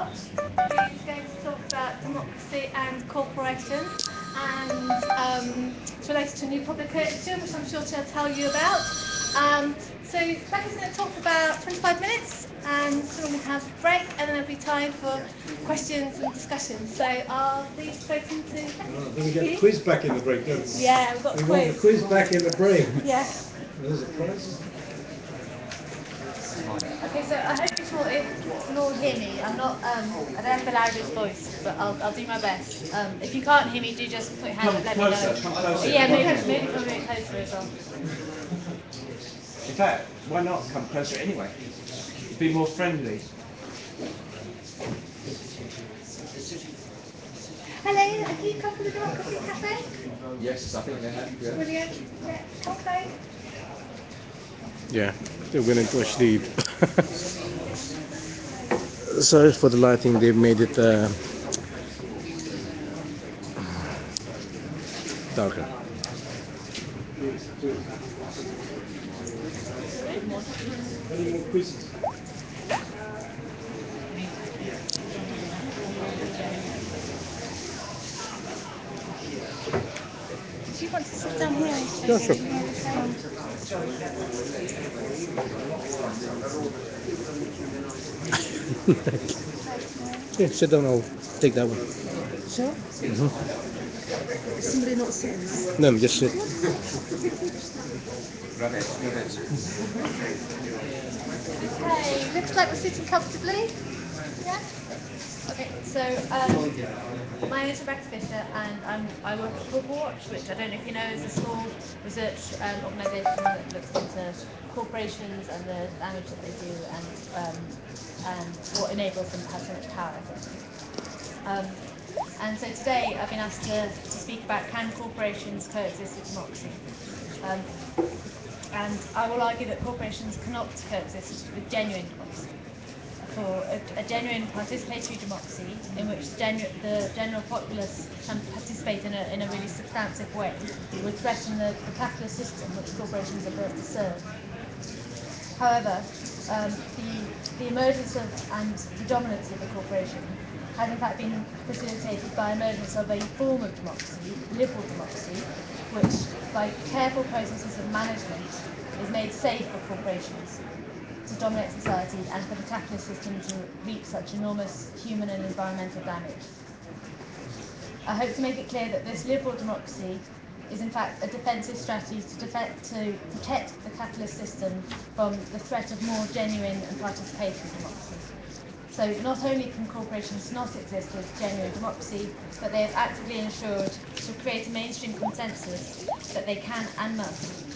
report. He's going to talk about democracy and cooperation, and it's related to a new publication, which I'm sure she'll tell you about. So Becca's going to talk for about 25 minutes, and then we're going to have a break, and then there'll be time for questions and discussion. So I'll leave straight into Becca. Then we get the quiz back in the break, don't we? Yeah, we've got we quiz. want the quiz back in the break. Yeah. There's a prize. Okay, so I hope you can all hear me. I'm not, I don't have the loudest voice, but I'll do my best. If you can't hear me, do just put your hand up, let me know. Come closer. Yeah, maybe come a bit closer as well. In fact, why not come closer anyway? Be more friendly. Hello, have you come to the Democracy Café? Yes, I think they have. Yeah. Brilliant. Yeah, okay. Yeah, they're going to actually. Sorry for the lighting, they've made it darker. Any more quizzes? Do you want to sit down here? Yeah, sure. Yeah, sit down, I'll take that one. Sure. Somebody not sitting? No, just sit. Rubbish. Okay, looks like we're sitting comfortably. Yeah. Okay, so my name is Rebecca Fisher, and I work at Watch, which I don't know if you know is a small research organisation that looks into corporations and the damage that they do, and what enables them to have so much power, essentially. And so today I've been asked to speak about can corporations coexist with democracy. Um, and I will argue that corporations cannot coexist with genuine democracy. For a genuine participatory democracy in which the general populace can participate in a really substantive way would threaten the capitalist system which corporations are built to serve. However, the emergence of and predominance of a corporation has in fact been facilitated by emergence of a form of democracy, liberal democracy, which by careful processes of management is made safe for corporations to dominate society and for the capitalist system to reap such enormous human and environmental damage. I hope to make it clear that this liberal democracy is in fact a defensive strategy to protect the capitalist system from the threat of more genuine and participatory democracy. So not only can corporations not exist with genuine democracy, but they have actively ensured to create a mainstream consensus that they can and must.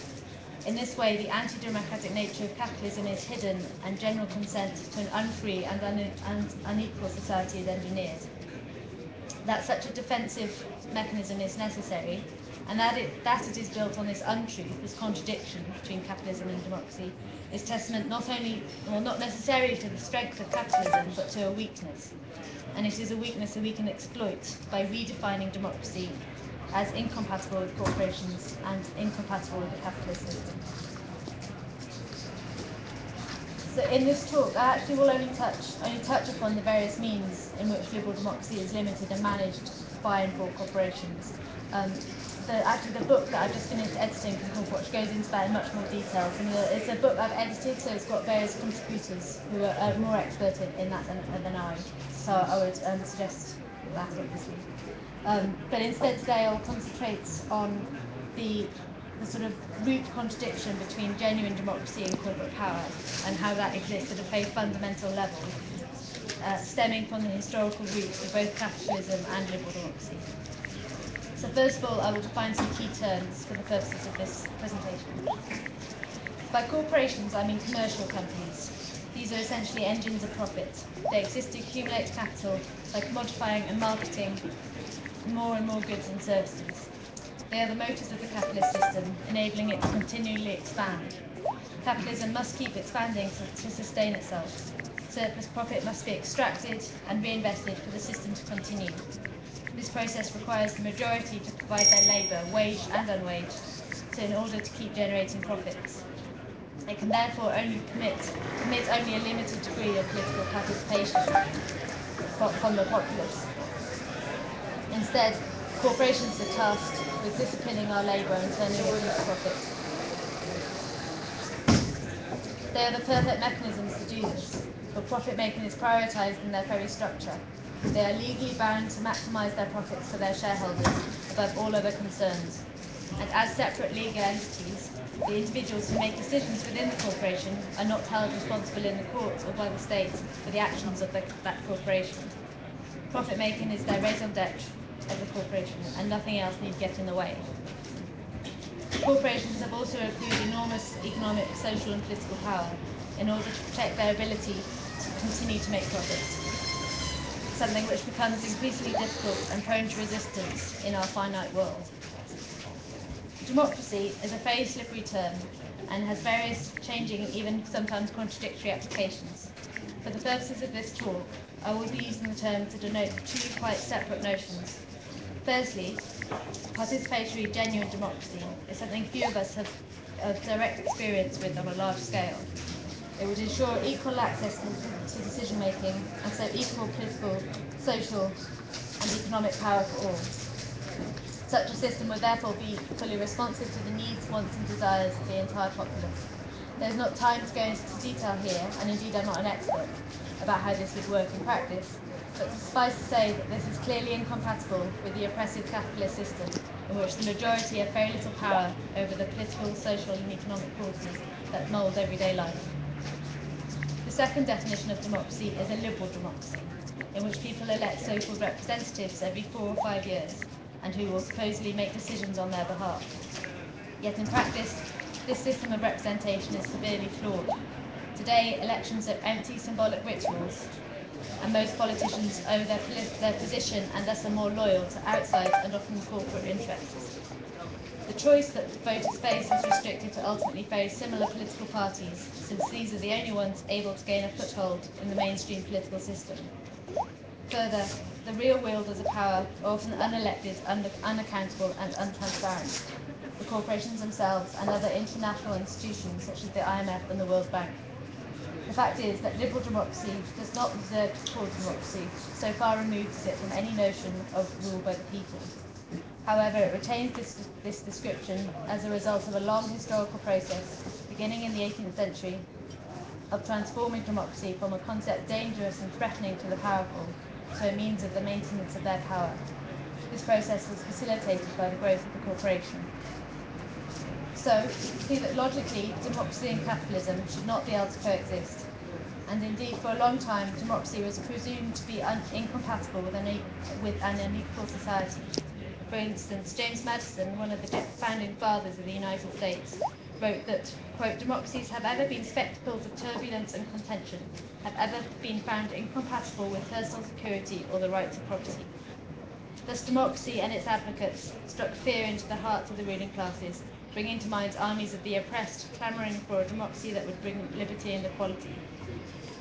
In this way, the anti-democratic nature of capitalism is hidden and general consent to an unfree and unequal society is engineered. That such a defensive mechanism is necessary, and that it is built on this untruth, this contradiction between capitalism and democracy, is testament not necessarily to the strength of capitalism, but to a weakness. And it is a weakness that we can exploit by redefining democracy as incompatible with corporations and incompatible with the capitalist system. So in this talk, I actually will only touch upon the various means in which liberal democracy is limited and managed by and for corporations. The book that I've just finished editing from Watch goes into that in much more detail. It's a book I've edited, so it's got various contributors who are more expert in that than I. So I would suggest that, obviously. But instead today I'll concentrate on the sort of root contradiction between genuine democracy and corporate power, and how that exists at a very fundamental level, stemming from the historical roots of both capitalism and liberal democracy. So first of all, I will define some key terms for the purposes of this presentation. By corporations, I mean commercial companies. These are essentially engines of profit. They exist to accumulate capital by commodifying and marketing more and more goods and services. They are the motors of the capitalist system, enabling it to continually expand. Capitalism must keep expanding to sustain itself. Surplus profit must be extracted and reinvested for the system to continue. This process requires the majority to provide their labour, waged and unwaged, in order to keep generating profits. It can therefore only permit only a limited degree of political participation. from the populace. Instead, corporations are tasked with disciplining our labour and turning it into profit. They are the perfect mechanisms to do this, but profit making is prioritised in their very structure. They are legally bound to maximise their profits for their shareholders above all other concerns. And as separate legal entities, the individuals who make decisions within the corporation are not held responsible in the courts or by the state for the actions of that corporation. Profit making is their raison d'etre of the corporation, and nothing else need get in the way. Corporations have also accrued enormous economic, social and political power in order to protect their ability to continue to make profits, something which becomes increasingly difficult and prone to resistance in our finite world. Democracy is a very slippery term and has various changing, even sometimes contradictory applications. For the purposes of this talk, I will be using the term to denote two quite separate notions. Firstly, participatory genuine democracy is something few of us have direct experience with on a large scale. It would ensure equal access to decision making and so equal political, social and economic power for all. Such a system would therefore be fully responsive to the needs, wants and desires of the entire populace. There is not time to go into detail here, and indeed I'm not an expert about how this would work in practice, but suffice to say that this is clearly incompatible with the oppressive capitalist system in which the majority have very little power over the political, social and economic forces that mould everyday life. The second definition of democracy is a liberal democracy, in which people elect so-called representatives every 4 or 5 years, and who will supposedly make decisions on their behalf. Yet in practice, this system of representation is severely flawed. Today, elections are empty symbolic rituals, and most politicians owe their position and thus are more loyal to outside and often corporate interests. The choice that voters face is restricted to ultimately very similar political parties, since these are the only ones able to gain a foothold in the mainstream political system. Further, the real wielders of power are often unelected, unaccountable and untransparent. The corporations themselves and other international institutions such as the IMF and the World Bank. The fact is that liberal democracy does not deserve to be called democracy, so far removed is it from any notion of rule by the people. However, it retains this description as a result of a long historical process, beginning in the 18th century, of transforming democracy from a concept dangerous and threatening to the powerful to a means of the maintenance of their power. This process was facilitated by the growth of the corporation. So, we see that logically, democracy and capitalism should not be able to coexist. And indeed, for a long time, democracy was presumed to be incompatible with an unequal society. For instance, James Madison, one of the founding fathers of the United States, wrote that, quote, democracies have ever been spectacles of turbulence and contention, have ever been found incompatible with personal security or the rights of property. Thus democracy and its advocates struck fear into the hearts of the ruling classes, bringing to mind armies of the oppressed, clamouring for a democracy that would bring liberty and equality.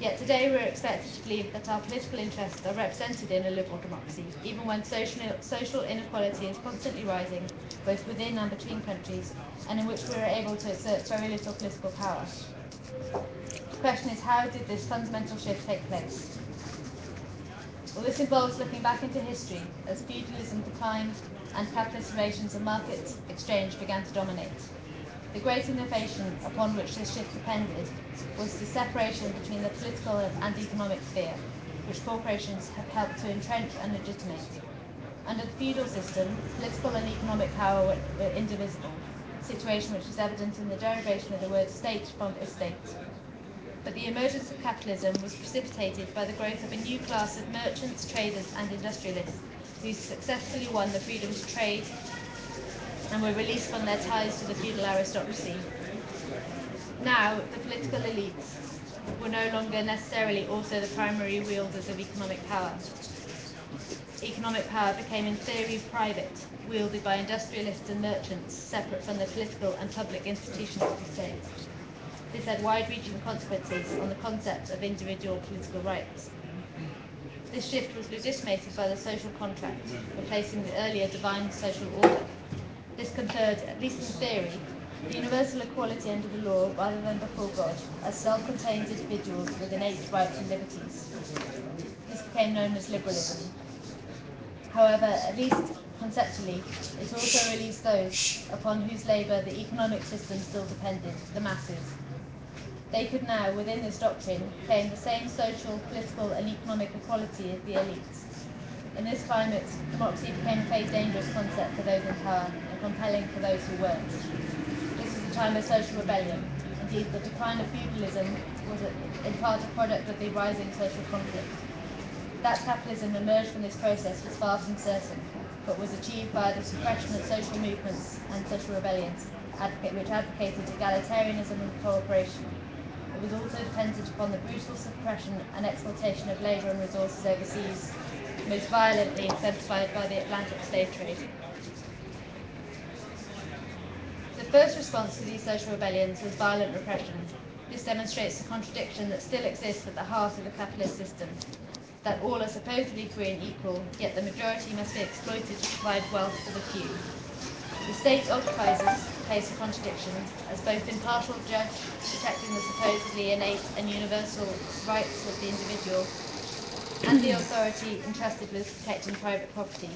Yet today we are expected to believe that our political interests are represented in a liberal democracy, even when social inequality is constantly rising, both within and between countries, and in which we are able to exert very little political power. The question is, how did this fundamental shift take place? Well, this involves looking back into history as feudalism declined and capitalist relations and market exchange began to dominate. The great innovation upon which this shift depended was the separation between the political and economic sphere, which corporations have helped to entrench and legitimate. Under the feudal system, political and economic power were indivisible, a situation which is evident in the derivation of the word state from estate. But the emergence of capitalism was precipitated by the growth of a new class of merchants, traders and industrialists who successfully won the freedom to trade and were released from their ties to the feudal aristocracy. Now, the political elites were no longer necessarily also the primary wielders of economic power. Economic power became in theory private, wielded by industrialists and merchants, separate from the political and public institutions of the state. This had wide-reaching consequences on the concept of individual political rights. This shift was legitimated by the social contract, replacing the earlier divine social order. This conferred, at least in theory, the universal equality under the law rather than before God, as self-contained individuals with innate rights and liberties. This became known as liberalism. However, at least conceptually, it also released those upon whose labour the economic system still depended, the masses. They could now, within this doctrine, claim the same social, political, and economic equality as the elites. In this climate, democracy became a very dangerous concept for those in power and compelling for those who weren't. This was a time of social rebellion. Indeed, the decline of feudalism was in part a product of the rising social conflict. That capitalism emerged from this process was far from certain, but was achieved by the suppression of social movements and social rebellions, which advocated egalitarianism and cooperation. It was also dependent upon the brutal suppression and exploitation of labour and resources overseas, most violently exemplified by the Atlantic slave trade. The first response to these social rebellions was violent repression. This demonstrates the contradiction that still exists at the heart of the capitalist system, that all are supposedly free and equal, yet the majority must be exploited to provide wealth for the few. The state occupies this place of contradiction as both impartial judge, protecting the supposedly innate and universal rights of the individual, and the authority entrusted with protecting private property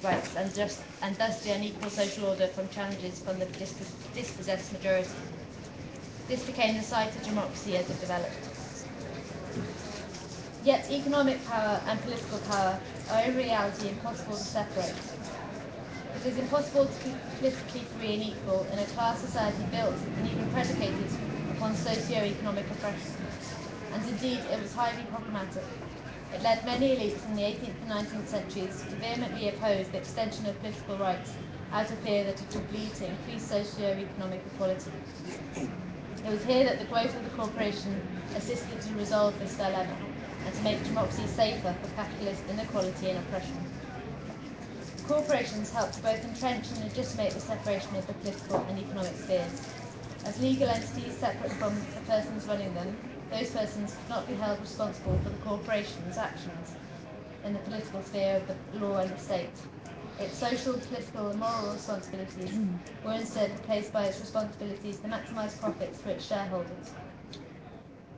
rights and thus the unequal social order from challenges from the dispossessed majority. This became the site of democracy as it developed. Yet economic power and political power are in reality impossible to separate. It is impossible to be politically free and equal in a class society built and even predicated upon socio-economic oppression. And indeed, it was highly problematic. It led many elites in the 18th and 19th centuries to vehemently oppose the extension of political rights out of fear that it would lead to increased socio-economic equality. It was here that the growth of the corporation assisted to resolve this dilemma and to make democracy safer for capitalist inequality and oppression. Corporations helped to both entrench and legitimate the separation of the political and economic spheres. As legal entities separate from the persons running them, those persons could not be held responsible for the corporation's actions in the political sphere of the law and the state. Its social, political, and moral responsibilities were instead replaced by its responsibilities to maximise profits for its shareholders.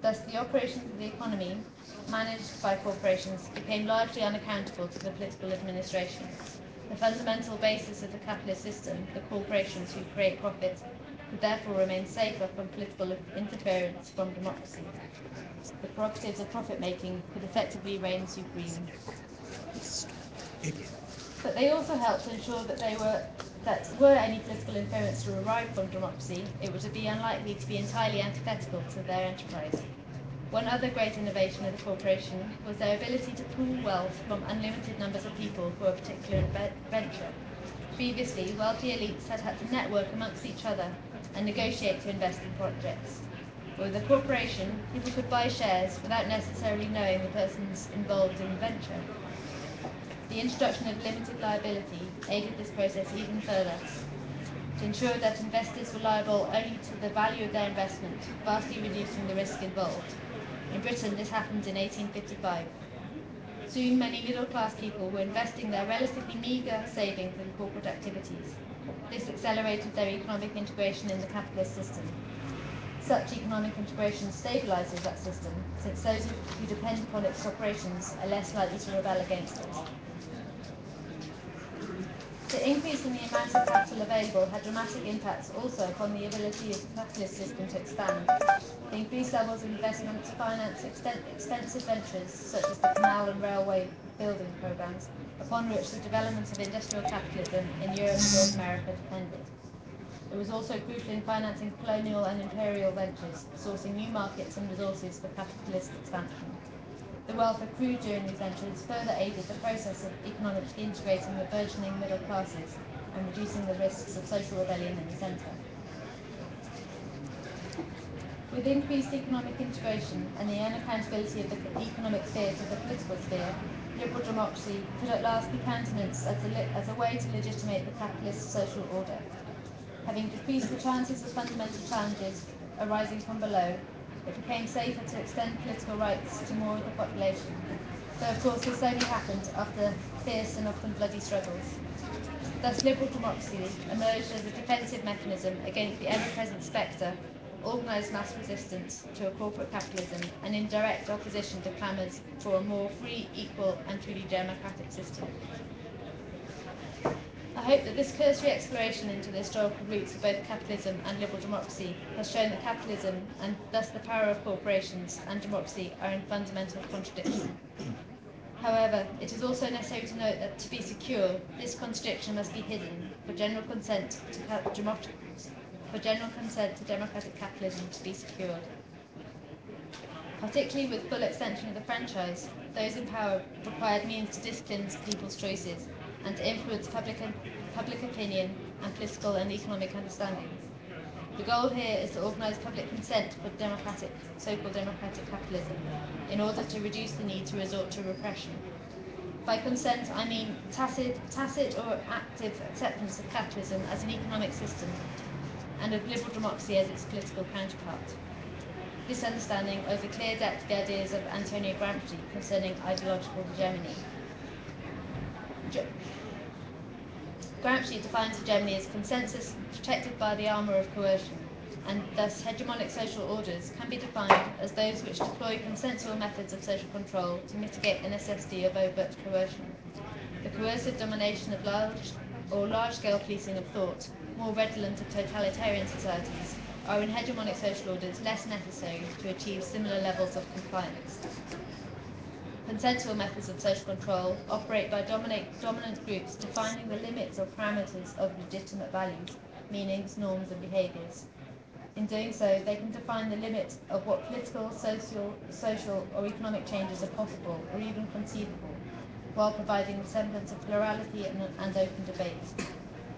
Thus, the operations of the economy, managed by corporations, became largely unaccountable to the political administration. The fundamental basis of the capitalist system, the corporations who create profit, could therefore remain safer from political interference from democracy. The prerogatives of profit making could effectively reign supreme. But they also helped to ensure that were any political interference to arrive from democracy, it would be unlikely to be entirely antithetical to their enterprise. One other great innovation of the corporation was their ability to pool wealth from unlimited numbers of people for a particular venture. Previously, wealthy elites had to network amongst each other and negotiate to invest in projects. But with a corporation, people could buy shares without necessarily knowing the persons involved in the venture. The introduction of limited liability aided this process even further, to ensure that investors were liable only to the value of their investment, vastly reducing the risk involved. In Britain, this happened in 1855. Soon, many middle-class people were investing their relatively meagre savings in corporate activities. This accelerated their economic integration in the capitalist system. Such economic integration stabilises that system, since those who depend upon its operations are less likely to rebel against it. The increase in the amount of capital available had dramatic impacts also upon the ability of the capitalist system to expand. The increased levels of investment financed extensive ventures such as the canal and railway building programs, upon which the development of industrial capitalism in Europe and North America depended. It was also crucial in financing colonial and imperial ventures, sourcing new markets and resources for capitalist expansion. The wealth accrued during these ventures further aided the process of economically integrating the burgeoning middle classes and reducing the risks of social rebellion in the centre. With increased economic integration and the unaccountability of the economic sphere to the political sphere, liberal democracy could at last be countenanced as a way to legitimate the capitalist social order. Having decreased the chances of fundamental challenges arising from below, it became safer to extend political rights to more of the population, though of course this only happened after fierce and often bloody struggles. Thus liberal democracy emerged as a defensive mechanism against the ever-present spectre organised mass resistance to a corporate capitalism, and in direct opposition to clamours for a more free, equal, and truly democratic system. I hope that this cursory exploration into the historical roots of both capitalism and liberal democracy has shown that capitalism, and thus the power of corporations, and democracy are in fundamental contradiction. However, it is also necessary to note that to be secure, this contradiction must be hidden for general consent to democratic capitalism to be secured. Particularly with full extension of the franchise, those in power required means to discipline people's choices and to influence public opinion and political and economic understanding. The goal here is to organise public consent for so-called democratic capitalism, in order to reduce the need to resort to repression. By consent, I mean tacit or active acceptance of capitalism as an economic system, and of liberal democracy as its political counterpart. This understanding owes a clear debt to the ideas of Antonio Gramsci concerning ideological hegemony. Gramsci defines hegemony as consensus protected by the armour of coercion, and thus hegemonic social orders can be defined as those which deploy consensual methods of social control to mitigate the necessity of overt coercion. The coercive domination of large-scale policing of thought, more redolent of totalitarian societies, are in hegemonic social orders less necessary to achieve similar levels of compliance. Consensual methods of social control operate by dominant groups defining the limits or parameters of legitimate values, meanings, norms, and behaviours. In doing so, they can define the limits of what political, social, or economic changes are possible or even conceivable, while providing the semblance of plurality and open debate.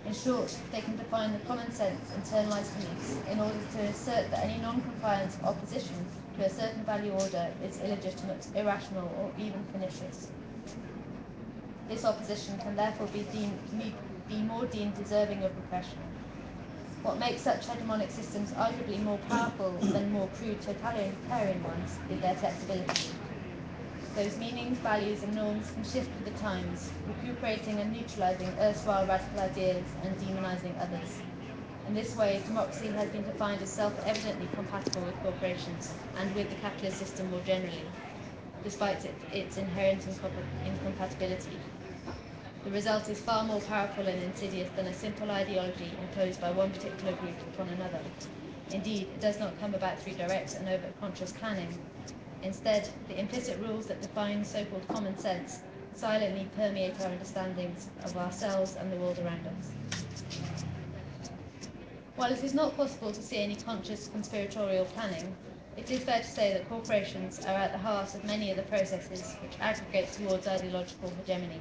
In short, they can define the common sense internalised beliefs in order to assert that any non-compliance or opposition to a certain value order is illegitimate, irrational, or even pernicious. This opposition can therefore be more deemed deserving of repression. What makes such hegemonic systems arguably more powerful than more crude totalitarian ones is their flexibility. Those meanings, values, and norms can shift with the times, recuperating and neutralising erstwhile radical ideas and demonising others. In this way, democracy has been defined as self-evidently compatible with corporations and with the capitalist system more generally, despite its inherent incompatibility. The result is far more powerful and insidious than a simple ideology imposed by one particular group upon another. Indeed, it does not come about through direct and overt conscious planning. Instead, the implicit rules that define so-called common sense silently permeate our understandings of ourselves and the world around us. While it is not possible to see any conscious conspiratorial planning, it is fair to say that corporations are at the heart of many of the processes which aggregate towards ideological hegemony.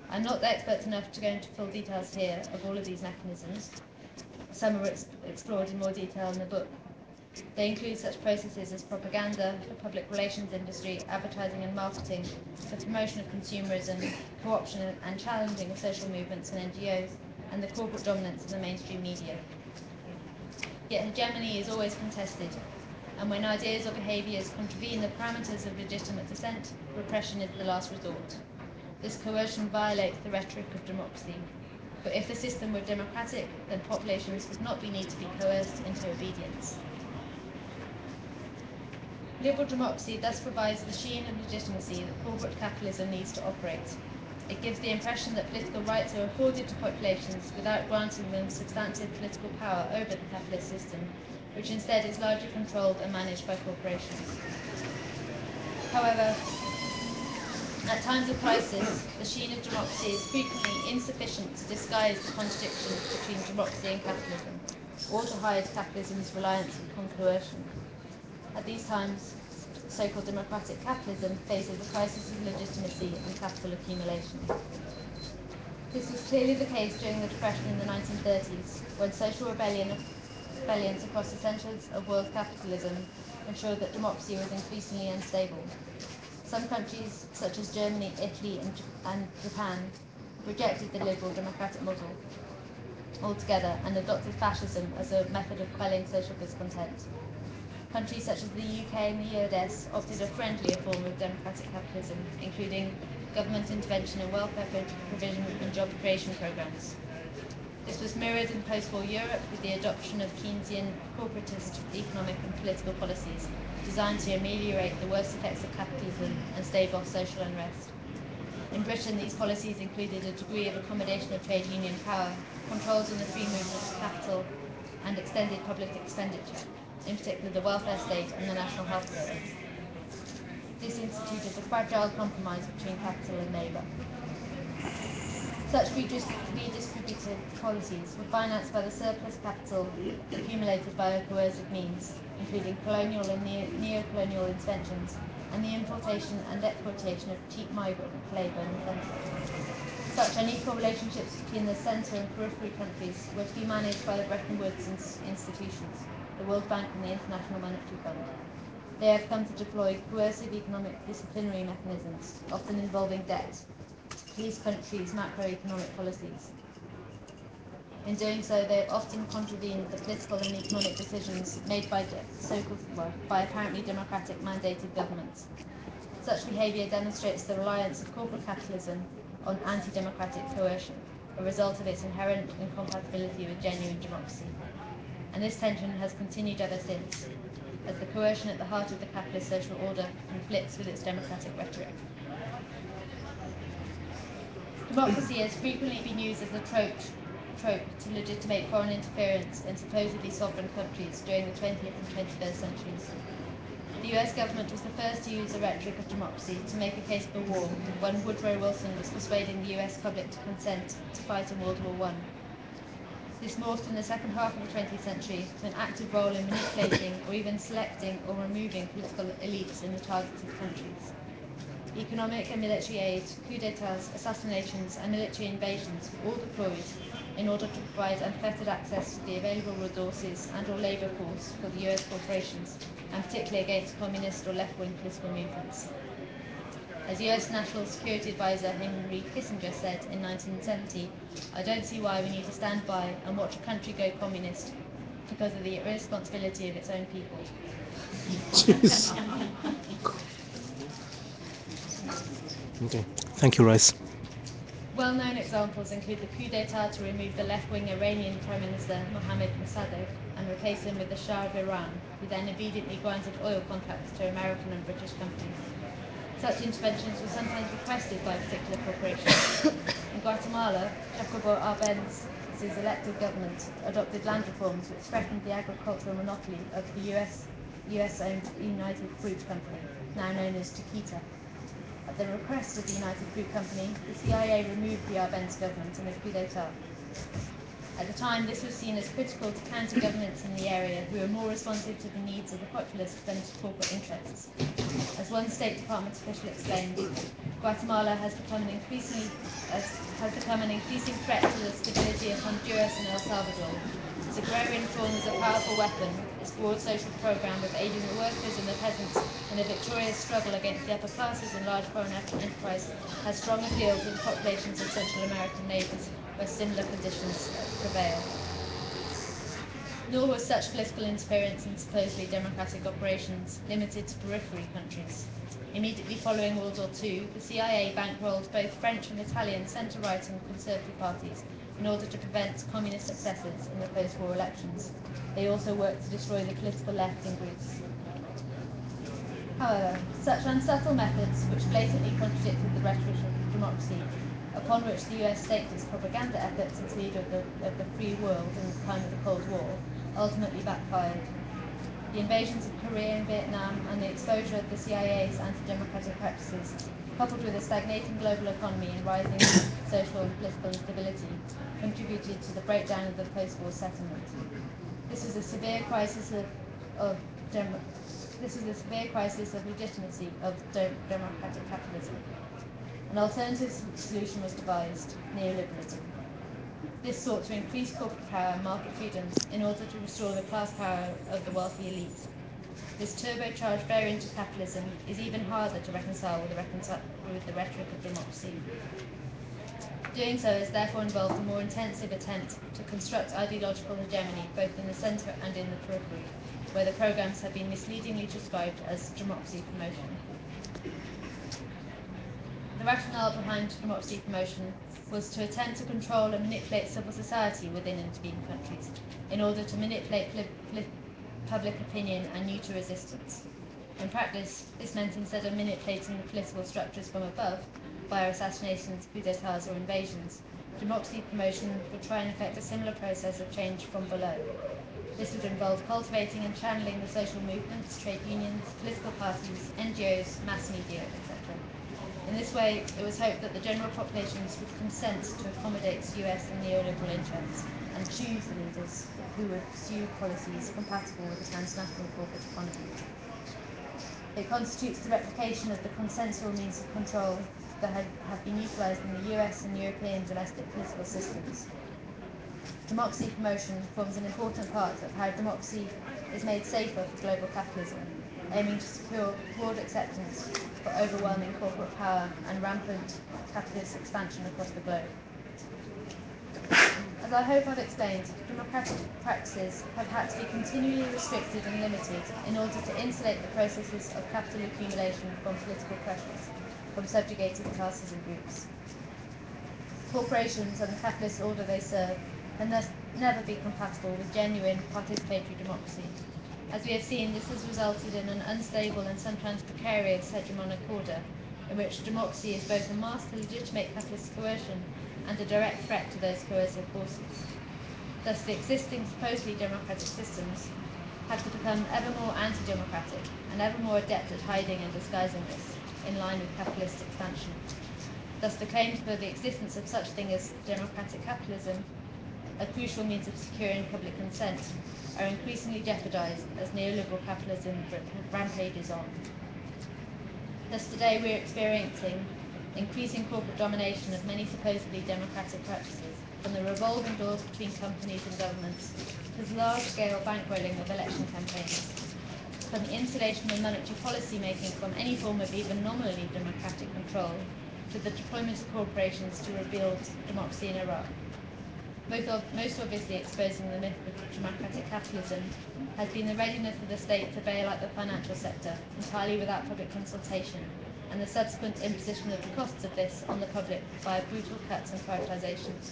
I'm not expert enough to go into full details here of all of these mechanisms. Some are explored in more detail in the book. They include such processes as propaganda, the public relations industry, advertising and marketing, the promotion of consumerism, co-option and challenging of social movements and NGOs, and the corporate dominance of the mainstream media. Yet hegemony is always contested, and when ideas or behaviours contravene the parameters of legitimate dissent, repression is the last resort. This coercion violates the rhetoric of democracy. For if the system were democratic, then populations would not need to be coerced into obedience. Liberal democracy thus provides the sheen of legitimacy that corporate capitalism needs to operate. It gives the impression that political rights are afforded to populations without granting them substantive political power over the capitalist system, which instead is largely controlled and managed by corporations. However, at times of crisis, the sheen of democracy is frequently insufficient to disguise the contradictions between democracy and capitalism, or to hide capitalism's reliance upon coercion. At these times, so-called democratic capitalism faces a crisis of legitimacy and capital accumulation. This was clearly the case during the Depression in the 1930s, when social rebellions across the centres of world capitalism ensured that democracy was increasingly unstable. Some countries, such as Germany, Italy, and Japan, rejected the liberal democratic model altogether and adopted fascism as a method of quelling social discontent. Countries such as the UK and the US opted a friendlier form of democratic capitalism, including government intervention in welfare provision and job creation programmes. This was mirrored in post-war Europe with the adoption of Keynesian corporatist economic and political policies designed to ameliorate the worst effects of capitalism and stave off social unrest. In Britain, these policies included a degree of accommodation of trade union power, controls on the free movement of capital, and extended public expenditure, in particular the welfare state and the National Health Service. This instituted the fragile compromise between capital and labour. Such redistributive policies were financed by the surplus capital accumulated via coercive means, including colonial and neo-colonial interventions and the importation and exploitation of cheap migrant labour in the centre. Such unequal relationships between the centre and periphery countries were to be managed by the Bretton Woods institutions, the World Bank and the International Monetary Fund. They have come to deploy coercive economic disciplinary mechanisms, often involving debt, to police countries' macroeconomic policies. In doing so, they have often contravened the political and economic decisions made by apparently democratic mandated governments. Such behaviour demonstrates the reliance of corporate capitalism on anti-democratic coercion, a result of its inherent incompatibility with genuine democracy. And this tension has continued ever since, as the coercion at the heart of the capitalist social order conflicts with its democratic rhetoric. Democracy has frequently been used as a trope to legitimate foreign interference in supposedly sovereign countries during the 20th and 21st centuries. The US government was the first to use the rhetoric of democracy to make a case for war when Woodrow Wilson was persuading the US public to consent to fight in World War I. This morphed in the second half of the 20th century to an active role in manipulating or even selecting or removing political elites in the targeted countries. Economic and military aid, coups d'etats, assassinations, and military invasions were all deployed in order to provide unfettered access to the available resources and or labour force for the US corporations, and particularly against communist or left-wing political movements. As US National Security Advisor Henry Kissinger said in 1970, "I don't see why we need to stand by and watch a country go communist because of the irresponsibility of its own people." Jeez. Okay. Thank you, Rice. Well-known examples include the coup d'etat to remove the left-wing Iranian Prime Minister Mohammad Mossadegh and replace him with the Shah of Iran, who then obediently granted oil contracts to American and British companies. Such interventions were sometimes requested by particular corporations. In Guatemala, Jacobo Arbenz' elected government adopted land reforms which threatened the agricultural monopoly of the US-owned United Fruit Company, now known as Chiquita. At the request of the United Fruit Company, the CIA removed the Arbenz government in a coup d'etat. At the time, this was seen as critical to counter governments in the area who were more responsive to the needs of the populace than to corporate interests. As one State Department official explained, Guatemala has become an increasing threat to the stability of Honduras and El Salvador. Its agrarian reform is a powerful weapon. Its broad social program of aiding the workers and the peasants in a victorious struggle against the upper classes and large foreign enterprise has strong appeal to the populations of Central American neighbours where similar conditions prevail. Nor was such political interference in supposedly democratic operations limited to periphery countries. Immediately following World War II, the CIA bankrolled both French and Italian centre-right and conservative parties in order to prevent communist successes in the post-war elections. They also worked to destroy the political left in Greece. However, such unsubtle methods, which blatantly contradicted the rhetoric of democracy, upon which the US staked its propaganda efforts as leader of the free world in the time of the Cold War, ultimately backfired. The invasions of Korea and Vietnam and the exposure of the CIA's anti-democratic practices, coupled with a stagnating global economy and rising social and political instability, contributed to the breakdown of the post-war settlement. This was a severe crisis of legitimacy of democratic capitalism. An alternative solution was devised: neoliberalism. This sought to increase corporate power and market freedoms in order to restore the class power of the wealthy elite. This turbocharged variant of capitalism is even harder to reconcile with the rhetoric of democracy. Doing so has therefore involved a more intensive attempt to construct ideological hegemony both in the centre and in the periphery, where the programmes have been misleadingly described as democracy promotion. The rationale behind democracy promotion was to attempt to control and manipulate civil society within intervened countries in order to manipulate public opinion and neuter resistance. In practice, this meant instead of manipulating the political structures from above via assassinations, coups d'etats, or invasions, democracy promotion would try and effect a similar process of change from below. This would involve cultivating and channeling the social movements, trade unions, political parties, NGOs, mass media, etc. In this way, it was hoped that the general populations would consent to accommodate US and neoliberal interests and choose the leaders who would pursue policies compatible with the transnational corporate economy. It constitutes the replication of the consensual means of control that have been utilised in the US and European domestic political systems. Democracy promotion forms an important part of how democracy is made safer for global capitalism, aiming to secure broad acceptance for overwhelming corporate power and rampant capitalist expansion across the globe. As I hope I've explained, democratic practices have had to be continually restricted and limited in order to insulate the processes of capital accumulation from political pressures from subjugated classes and groups. Corporations and the capitalist order they serve can thus never be compatible with genuine participatory democracy. As we have seen, this has resulted in an unstable and sometimes precarious hegemonic order in which democracy is both a mask to legitimate capitalist coercion and a direct threat to those coercive forces. Thus, the existing supposedly democratic systems have to become ever more anti-democratic and ever more adept at hiding and disguising this, in line with capitalist expansion. Thus, the claims for the existence of such thing as democratic capitalism, a crucial means of securing public consent, are increasingly jeopardized as neoliberal capitalism rampages on. Thus, today we are experiencing increasing corporate domination of many supposedly democratic practices, from the revolving doors between companies and governments to the large-scale bankrolling of election campaigns, from the insulation of monetary policy making from any form of even nominally democratic control to the deployment of corporations to rebuild democracy in Iraq. Most obviously exposing the myth of democratic capitalism has been the readiness of the state to bail out the financial sector entirely without public consultation, and the subsequent imposition of the costs of this on the public via brutal cuts and privatisations.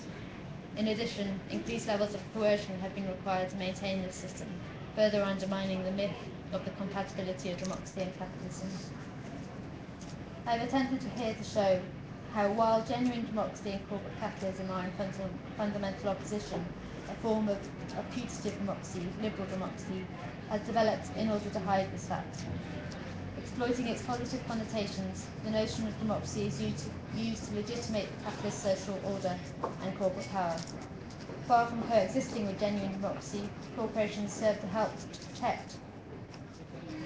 In addition, increased levels of coercion have been required to maintain this system, further undermining the myth of the compatibility of democracy and capitalism. I have attempted here to show how, while genuine democracy and corporate capitalism are in fundamental opposition, a form of putative democracy, liberal democracy, has developed in order to hide this fact. Exploiting its positive connotations, the notion of democracy is used to legitimate the capitalist social order and corporate power. Far from coexisting with genuine democracy, corporations serve to help to protect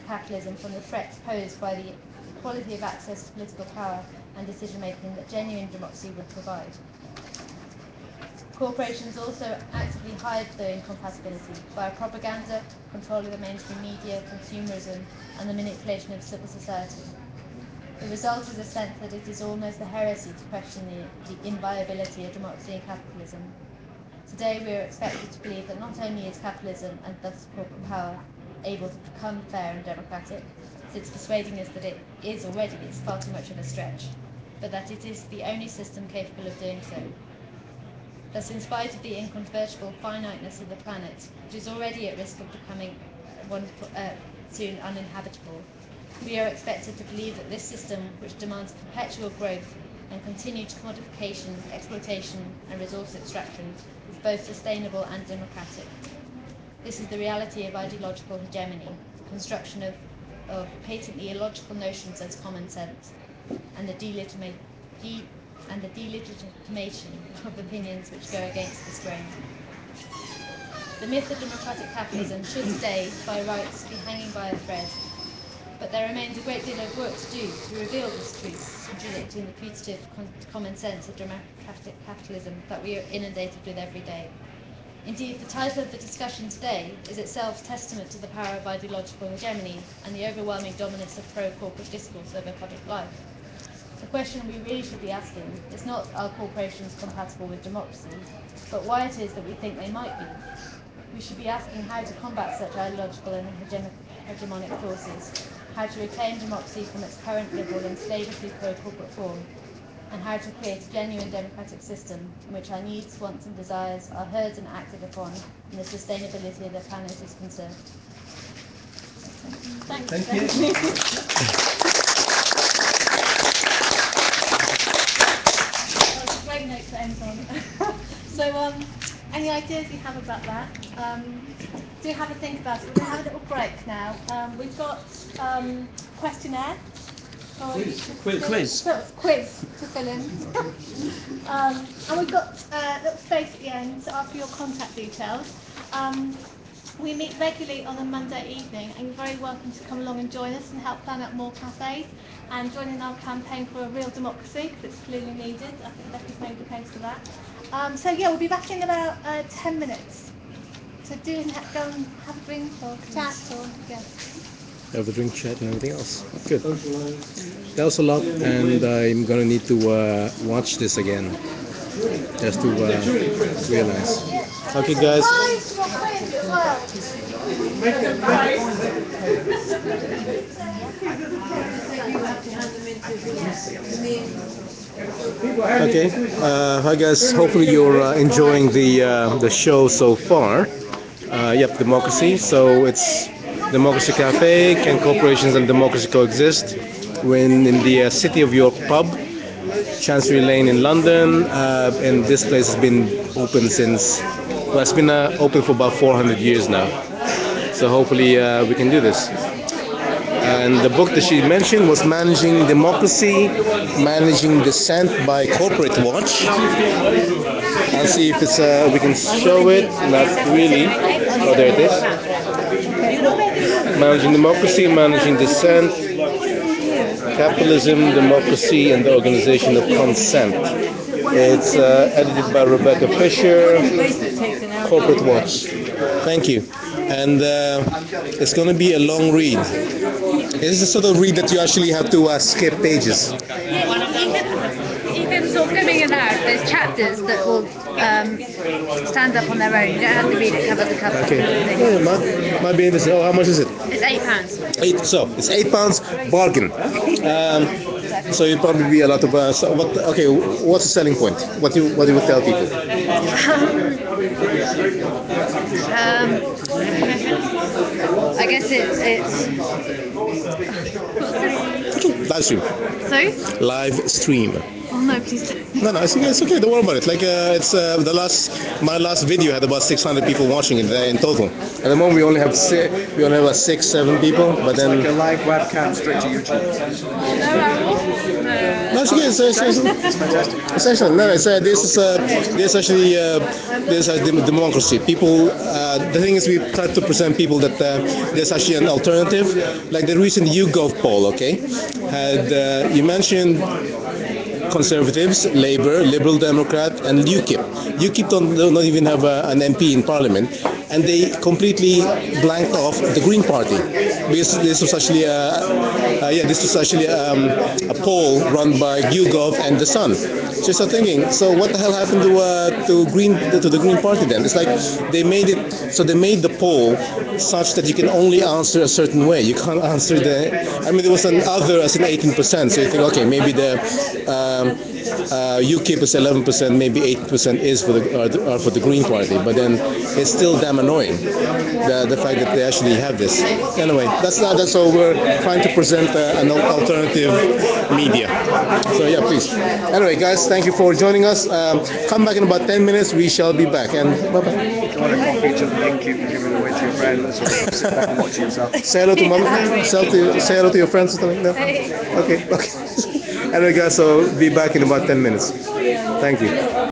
capitalism from the threats posed by the equality of access to political power and decision making that genuine democracy would provide. Corporations also actively hide the incompatibility via propaganda, control of the mainstream media, consumerism, and the manipulation of civil society. The result is a sense that it is almost a heresy to question the inviolability of democracy and capitalism. Today we are expected to believe that not only is capitalism, and thus corporate power, able to become fair and democratic, since persuading us that it is already is far too much of a stretch, but that it is the only system capable of doing so. Thus, in spite of the incontrovertible finiteness of the planet, which is already at risk of becoming soon uninhabitable, we are expected to believe that this system, which demands perpetual growth and continued commodification, exploitation, and resource extraction, is both sustainable and democratic. This is the reality of ideological hegemony, the construction of patently illogical notions as common sense, and the delegitimation of opinions which go against this grain. The myth of democratic capitalism should today, by rights, be hanging by a thread, but there remains a great deal of work to do to reveal this truth, contradicting the putative common sense of democratic capitalism that we are inundated with every day. Indeed, the title of the discussion today is itself testament to the power of ideological hegemony and the overwhelming dominance of pro-corporate discourse over public life. The question we really should be asking is not, are corporations compatible with democracy, but why it is that we think they might be. We should be asking how to combat such ideological and hegemonic forces, how to reclaim democracy from its current liberal and slavishly pro-corporate form, and how to create a genuine democratic system in which our needs, wants and desires are heard and acted upon, and the sustainability of the planet is conserved. Thanks. Thank you. That's a great note to end on. So, any ideas you have about that? Do have a think about it. We're going to have a little break now. We've got questionnaire. Quiz. Quiz to fill in. And we've got a little space at the end to ask for your contact details. We meet regularly on a Monday evening, and you're very welcome to come along and join us and help plan out more cafes and join in our campaign for a real democracy, because it's clearly needed. I think Becky's made the case for that. So yeah, we'll be back in about 10 minutes. So do go and have a drink or chat or yeah. Have a drink, chat, and everything else. Good. That was a lot, and I'm gonna need to watch this again just to realize. Okay, guys. Hi to your quiz as well. Okay. Hi, guys. Hopefully you're enjoying the show so far. Yep, democracy. So it's Democracy Café. Can corporations and democracy coexist? When in the City of York pub, Chancery Lane in London, and this place has been open since, well, it's been open for about 400 years now. So hopefully we can do this. And the book that she mentioned was Managing Democracy, Managing Dissent by Corporate Watch. I'll see if it's we can show it. Not really. Oh, there it is. Managing Democracy, Managing Dissent, Capitalism, Democracy, and the Organization of Consent. It's edited by Rebecca Fisher, Corporate Watch. Thank you. And it's going to be a long read. It's the sort of read that you actually have to skip pages. You can sort of go in and out. There's chapters that will stand up on their own. You don't have to read it cover to cover. Okay. Yeah, might be interesting. Oh, how much is it? It's £8. It's £8 bargain. So it'd probably be a lot of. So okay, what's the selling point? What you would tell people? I guess it's Live stream. Sorry? Live stream. Oh no, please don't. No, it's okay. Don't worry about it. Like it's my last video had about 600 people watching it in total. At the moment we only have about 6-7 people, but then Like a live webcam straight to YouTube. no, it's okay. It's fantastic. It's excellent. No, this is actually this is democracy. People. The thing is, we try to present people that there's actually an alternative. Like the recent YouGov poll, okay, had you mentioned Conservatives, Labour, Liberal Democrat, and UKIP. UKIP don't even have an MP in Parliament, and they completely blanked off the Green Party. Because this was actually a poll run by YouGov and The Sun. So start thinking, so what the hell happened to the Green Party then? It's like they made the poll such that you can only answer a certain way. You can't answer there was an other as in 18%. So you think, okay, maybe the UKIP is 11%, maybe 8% is for the Green Party, but then it's still damn annoying the fact that they actually have this. Anyway, that's how we're trying to present an alternative media. So yeah, please. Anyway, guys, thank you for joining us. Come back in about 10 minutes. We shall be back, and bye bye. If you want a coffee, just link you can give it away to your friends or sit back and watch it yourself. Say hello to mom. Say hello to your friends or something. No? Okay. Anyway, guys, so be back in about 10 minutes. Thank you.